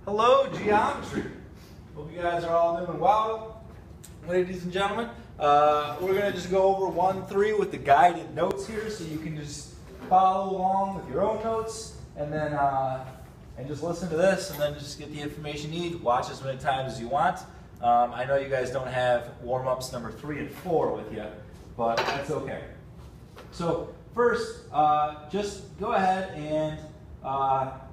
Hello, geometry. Hope you guys are all doing well. Ladies and gentlemen, we're going to just go over 1-3 with the guided notes here, so you can just follow along with your own notes, and then and just listen to this, and then just get the information you need. Watch as many times as you want. I know you guys don't have warm-ups number 3 and 4 with you, but that's okay. So first, just go ahead and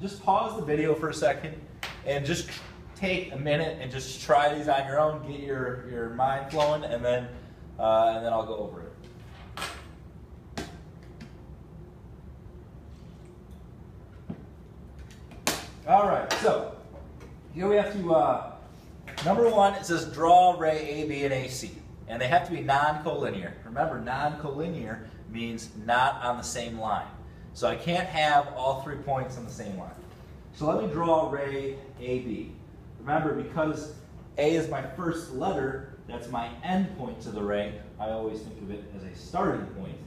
just pause the video for a second and just take a minute and just try these on your own, get your mind flowing, and then I'll go over it. All right, so here we have to, number 1, it says draw ray AB and AC, and they have to be non-collinear. Remember, non-collinear means not on the same line. So I can't have all 3 points on the same line. So let me draw ray AB. Remember, because A is my first letter, that's my end point to the ray. I always think of it as a starting point.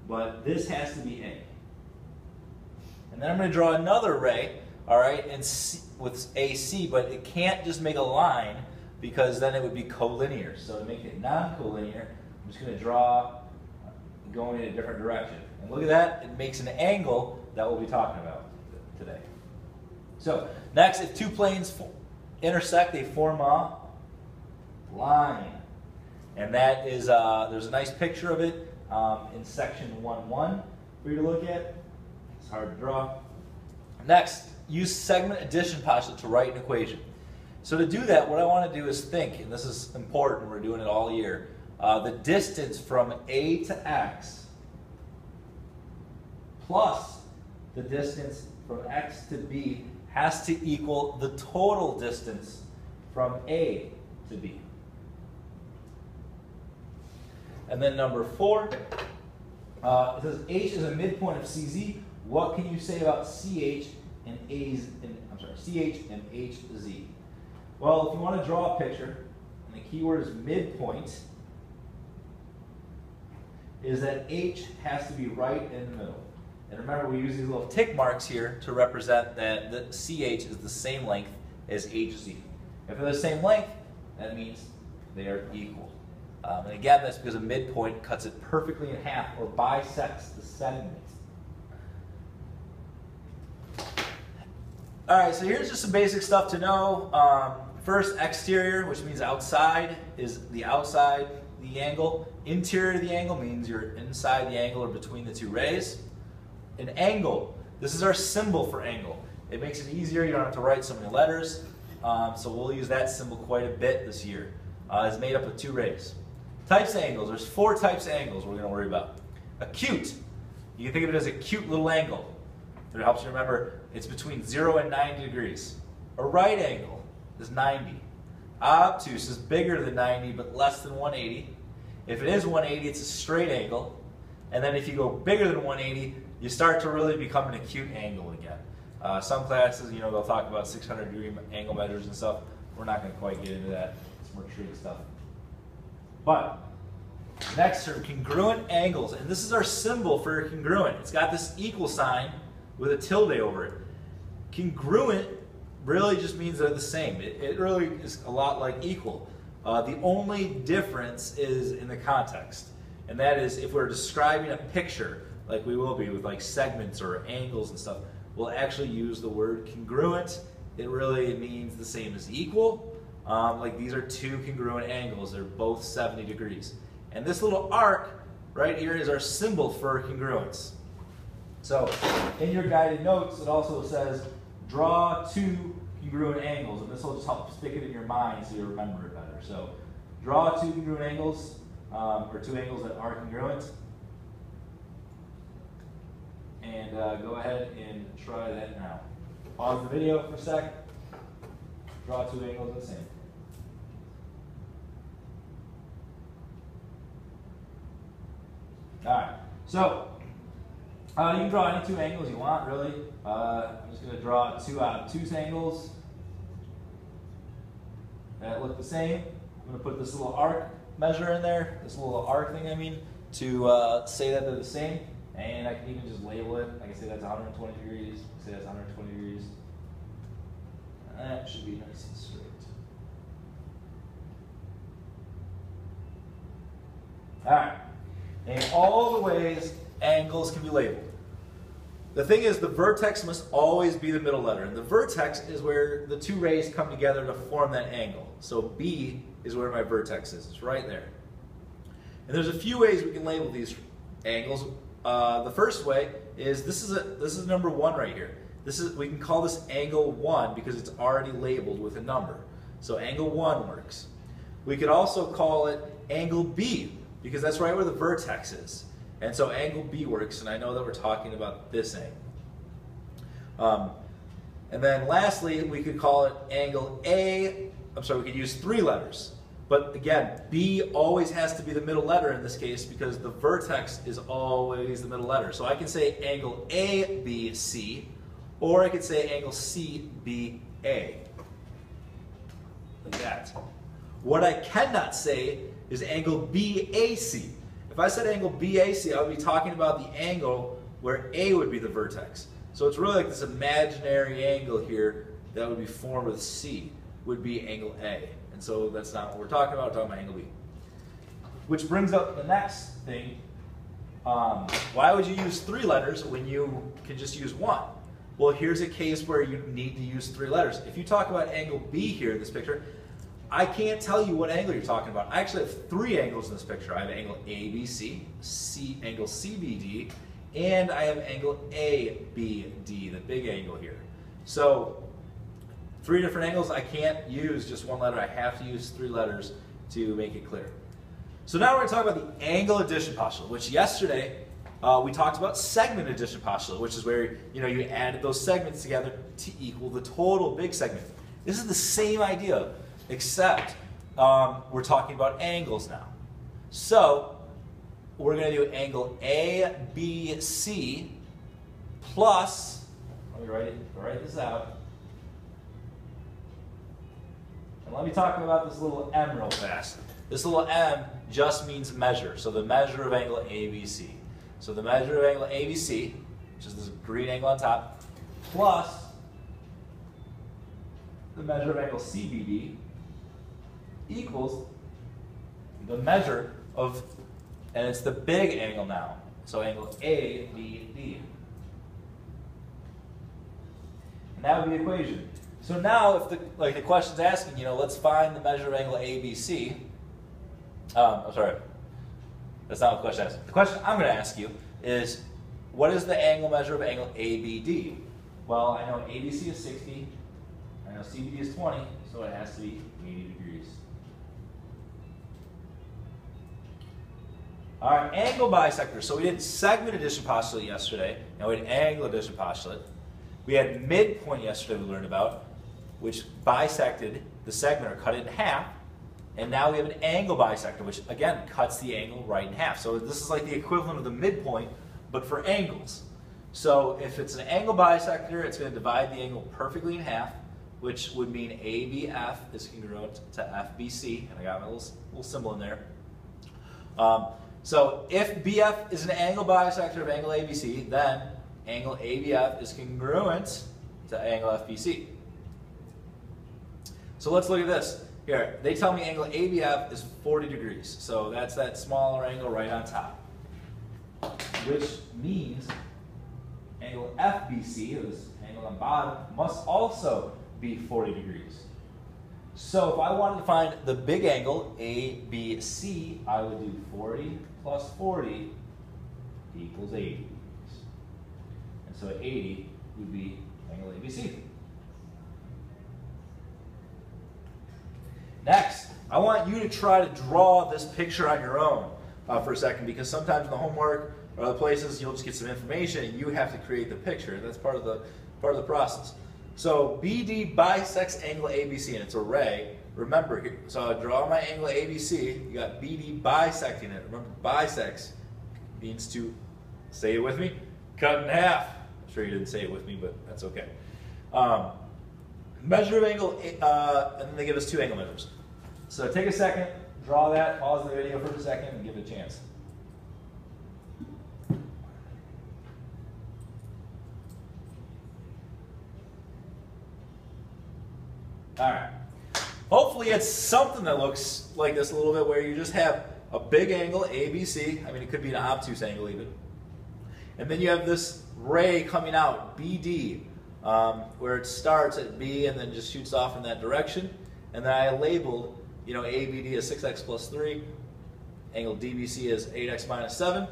But this has to be A. And then I'm going to draw another ray, all right, and C, with AC, but it can't just make a line because then it would be collinear. So to make it non-collinear, I'm just going to draw going in a different direction. And look at that, it makes an angle that we'll be talking about today. So next, if 2 planes intersect, they form a line. And that is, there's a nice picture of it in section 1.1 for you to look at. It's hard to draw. Next, use segment addition postulate to write an equation. So to do that, what I want to do is think, and this is important, we're doing it all year, the distance from A to X plus the distance from X to B has to equal the total distance from A to B. And then number 4, it says H is a midpoint of CZ. What can you say about CH and CH and HZ? Well, if you want to draw a picture, and the key word is midpoint, is that H has to be right in the middle. And remember, we use these little tick marks here to represent that the CH is the same length as HZ. If they're the same length, that means they are equal. And again, that's because a midpoint cuts it perfectly in half or bisects the segment. All right, so here's just some basic stuff to know. First, exterior, which means outside, is the outside the angle. Interior of the angle means you're inside the angle or between the 2 rays. An angle, this is our symbol for angle. It makes it easier, you don't have to write so many letters. So we'll use that symbol quite a bit this year. It's made up of 2 rays. Types of angles, there's 4 types of angles we're going to worry about. Acute, you can think of it as a cute little angle. It helps you remember it's between 0 and 90 degrees. A right angle is 90. Obtuse is bigger than 90 but less than 180. If it is 180, it's a straight angle. And then if you go bigger than 180, you start to really become an acute angle again. Some classes, they'll talk about 600-degree angle measures and stuff. We're not going to quite get into that. It's more tricky stuff. But next are congruent angles, and this is our symbol for congruent. It's got this equal sign with a tilde over it. Congruent really just means they're the same. It really is a lot like equal. The only difference is in the context, and that is if we're describing a picture, like we will be with like segments or angles and stuff, we'll actually use the word congruent. It really means the same as equal. Like these are 2 congruent angles. They're both 70 degrees. And this little arc right here is our symbol for congruence. So in your guided notes, it also says draw 2 congruent angles, and this will just help stick it in your mind so you remember it better. So draw 2 congruent angles, or 2 angles that are congruent. And go ahead and try that now. Pause the video for a sec. Draw 2 angles the same. All right. So you can draw any 2 angles you want, really. I'm just going to draw 2 obtuse angles that look the same. I'm going to put this little arc measure in there, this little arc thing, to say that they're the same. And I can even just label it. I can say that's 120 degrees. Say that's 120 degrees. All right. Name all the ways angles can be labeled. The thing is, the vertex must always be the middle letter, and the vertex is where the two rays come together to form that angle. So B is where my vertex is. It's right there. And there's a few ways we can label these angles. The first way is this is number 1 right here. We can call this angle 1 because it's already labeled with a number. So angle 1 works. We could also call it angle B because that's right where the vertex is. And so angle B works, and I know that we're talking about this angle. And then lastly, we could call it angle A. I'm sorry, we could use 3 letters. But again, B always has to be the middle letter in this case because the vertex is always the middle letter. So I can say angle ABC, or I could say angle CBA. Like that. What I cannot say is angle BAC. If I said angle BAC, I would be talking about the angle where A would be the vertex. So it's really like this imaginary angle here that would be formed with C, would be angle A. And so that's not what we're talking about. We're talking about angle B. Which brings up the next thing. Why would you use 3 letters when you can just use 1? Well, here's a case where you need to use 3 letters. If you talk about angle B here in this picture, I can't tell you what angle you're talking about. I actually have 3 angles in this picture. I have angle ABC, angle CBD, and I have angle ABD, the big angle here. So 3 different angles. I can't use just 1 letter. I have to use 3 letters to make it clear. So now we're going to talk about the angle addition postulate, which yesterday we talked about segment addition postulate, which is where you added those segments together to equal the total big segment. This is the same idea, except we're talking about angles now. So we're going to do angle ABC plus, let me write this out. And let me talk about this little m real fast. This little m just means measure, so the measure of angle ABC. So the measure of angle ABC, which is this green angle on top, plus the measure of angle CBD equals the measure of, and it's the big angle now, so angle ABD. And that would be the equation. So now if the question's asking, let's find the measure of angle ABC. I'm sorry, that's not what the question asks. The question I'm going to ask you is, what is the angle measure of angle ABD? Well, I know ABC is 60, I know CBD is 20, so it has to be 80 degrees. All right, angle bisector. So we did segment addition postulate yesterday. Now we had angle addition postulate. We had midpoint yesterday we learned about, which bisected the segment or cut it in half. And now we have an angle bisector, which again cuts the angle right in half. So this is like the equivalent of the midpoint, but for angles. So if it's an angle bisector, it's going to divide the angle perfectly in half, which would mean ABF is congruent to FBC. And I got my little symbol in there. So if BF is an angle bisector of angle ABC, then angle ABF is congruent to angle FBC. So let's look at this. Here, they tell me angle ABF is 40 degrees. So that's that smaller angle right on top. Which means angle FBC, this angle on bottom, must also be 40 degrees. So if I wanted to find the big angle, ABC, I would do 40 plus 40 equals 80 degrees. And so 80 would be angle ABC. Next, I want you to try to draw this picture on your own for a second, because sometimes in the homework or other places you'll just get some information and you have to create the picture. That's part of the process. So BD bisects angle ABC, and it's a ray. Remember, so I draw my angle ABC. You got BD bisecting it. Remember, bisects means to, say it with me, cut in half. I'm sure you didn't say it with me, but that's okay. Measure of angle, and then they give us 2 angle measures. So take a second, draw that, pause the video for a second, and give it a chance. All right. Hopefully it's something that looks like this a little bit, where you just have a big angle, ABC. I mean, it could be an obtuse angle even. And then you have this ray coming out, BD, where it starts at B and then just shoots off in that direction. And then I labeled, you know, ABD as 6x plus 3, angle DBC as 8x minus 7.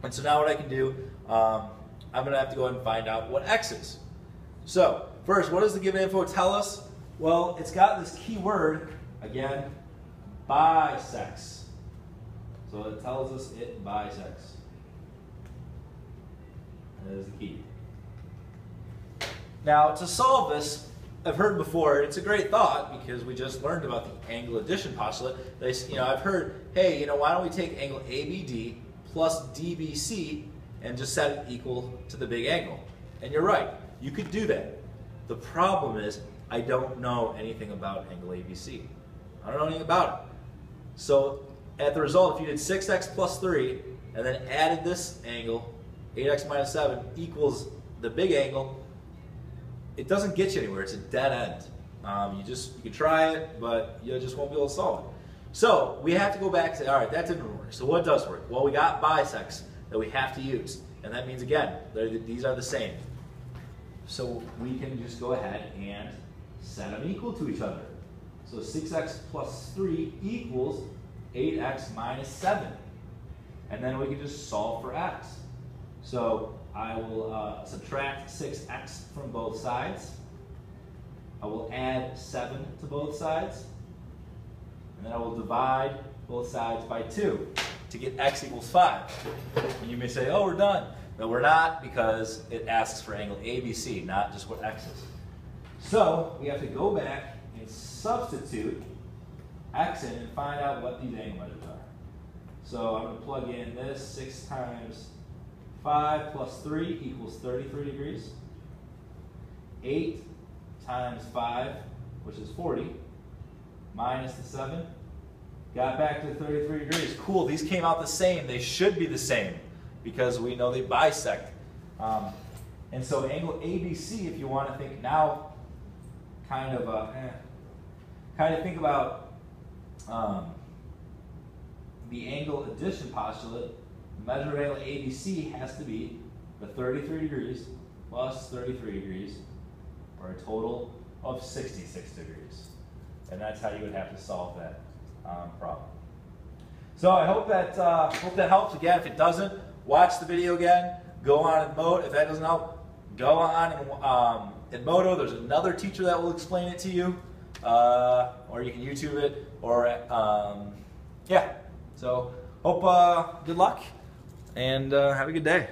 And so now what I can do, I'm going to have to go ahead and find out what x is. So first, what does the given info tell us? Well, it's got this key word, again, bisects. So it tells us it bisects. That is the key. Now, to solve this, I've heard before, it's a great thought because we just learned about the angle addition postulate. I've heard, hey, why don't we take angle ABD plus DBC and just set it equal to the big angle? And you're right, you could do that. The problem is, I don't know anything about angle ABC. I don't know anything about it. So, at the result, if you did 6x plus 3 and then added this angle, 8x minus 7 equals the big angle, it doesn't get you anywhere. It's a dead end. You can try it, but you just won't be able to solve it. So we have to go back to, all right, that didn't work. So what does work? Well, we got bisects that we have to use. And that means, again, these are the same. So we can just go ahead and set them equal to each other. So 6x plus 3 equals 8x minus 7. And then we can just solve for x. So I will subtract 6x from both sides. I will add 7 to both sides. And then I will divide both sides by 2 to get x equals 5. And you may say, oh, we're done. No, we're not, because it asks for angle ABC, not just what x is. So we have to go back and substitute x in and find out what these angle measures are. So I'm going to plug in this 6 times 5 plus 3 equals 33 degrees. 8 times 5, which is 40, minus the 7, got back to 33 degrees. Cool, these came out the same. They should be the same because we know they bisect. And so angle ABC, if you want to think now, kind of think about the angle addition postulate. The measure of angle ABC has to be the 33 degrees plus 33 degrees, or a total of 66 degrees. And that's how you would have to solve that problem. So I hope that helps. Again, if it doesn't, watch the video again. Go on Edmodo. If that doesn't help, go on Edmodo. There's another teacher that will explain it to you, or you can YouTube it, or yeah. So hope good luck and have a good day.